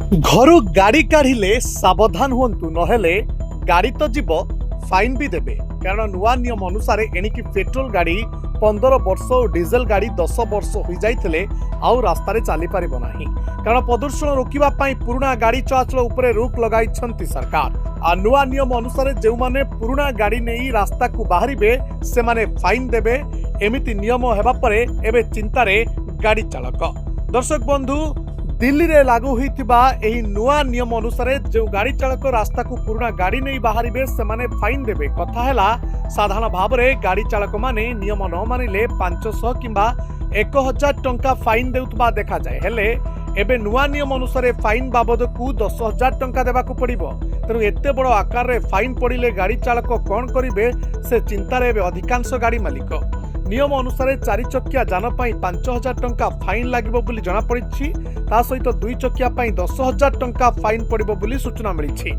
घर गाड़ी काढ़िले सावधान हुंतु नहेले गाड़ी तो जीव फाइन भी देबे। कारण नुआ नियम अनुसार एणिकी पेट्रोल गाड़ी 15 वर्ष और डीजेल गाड़ी 10 वर्ष हो जाइथिले आउ रास्तार चली पारिबो नाही। कारण प्रदूषण रोकिबा पई पुराना गाड़ी चलाचल उपरे रोक लगाइछंती सरकार। आ नुआ नियम अनुसार जो माने पुराना गाड़ी नहीं रास्ता को बाहरिबे से माने फाइन देबे। एमिति नियम हेबा परे एबे चिंतारे गाड़ी चालक। दर्शक बंधु, दिल्ली रे लागू होइथिबा एही नुआ नियम अनुसार जो गाड़ी चालक रास्ता को पुराना गाड़ी नहीं बाहरिबे से माने फाइन देबे। कथा हैला साधारण भाव में गाड़ी चालक माने नियम न मानिले 500 किंबा 1000 टंका फाइन देउतबा देखा जाए। हेले एबे नुआ नियम अनुसार फाइन बाबद को 10,000 टंका देबाकू पड़िबो। तेणु एते बड़ आकार रे फाइन पड़िले गाड़ी चालक कौन करिवे से चिंतार एबे अधिकांश गाड़ी मालिक। नियम अनुसार 4 चकिया जान पाई 5,000 टंका फाइन लागिबो बोली जणा पड़िछि। ता सहित 2 चकिया पाई 10,000 टंका फाइन पड़िबो बोली सूचना मिलिछि।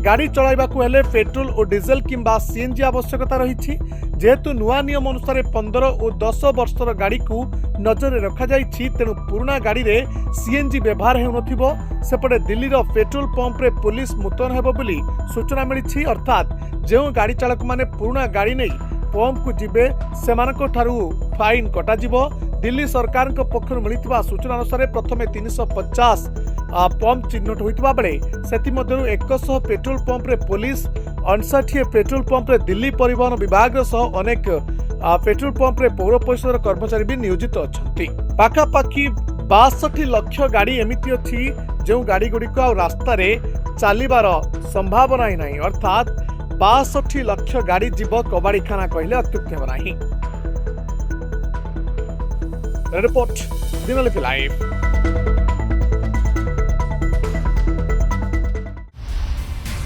गाड़ी चलाइबाकू हेले पेट्रोल और डीजेल किंबा सीएनजी आवश्यकता रहिछि। जेहेतु नुआ नियम अनुसार 15 और 10 वर्षर गाड़ी को नजर रखा जाइछि, तेणु पुराना गाड़ी रे सीएनजी व्यवहार हेउनथिबो। सेपटे दिल्ली रो पेट्रोल पंप रे पुलिस मुतयन हेबो बोली सूचना मिलिछि। अर्थात जो गाड़ी चालक माने पुराना गाड़ी नहीं पंप को जीवे सेमानक ठारू फाइन कटा जिवो। दिल्ली सरकार पक्षर मिलिथिबा सूचना अनुसार प्रथमे 350 पंप चिन्हट होइतबा बेले सेति मध्यरु 100 पेट्रोल पंप रे पुलिस, 59 पेट्रोल पंप रे दिल्ली परिवहन विभाग सह अनेक पेट्रोल पंप रे पौर परिषद कर्मचारी भी नियोजित अछंती। पाखापाखी 62 लाख गाड़ी एमिति अछि जो गाड़ी गुड़िक रास्ता रे चलिबार संभावना ही नहीं। अर्थात 62 लाख गाड़ी जीव कबाड़ी खाना कहले अत्युक्ति हेब नाही। Report Dinalipi live.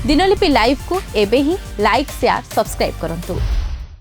Dinalipi live को एबे ही लाइक शेयर सब्सक्राइब करंतु।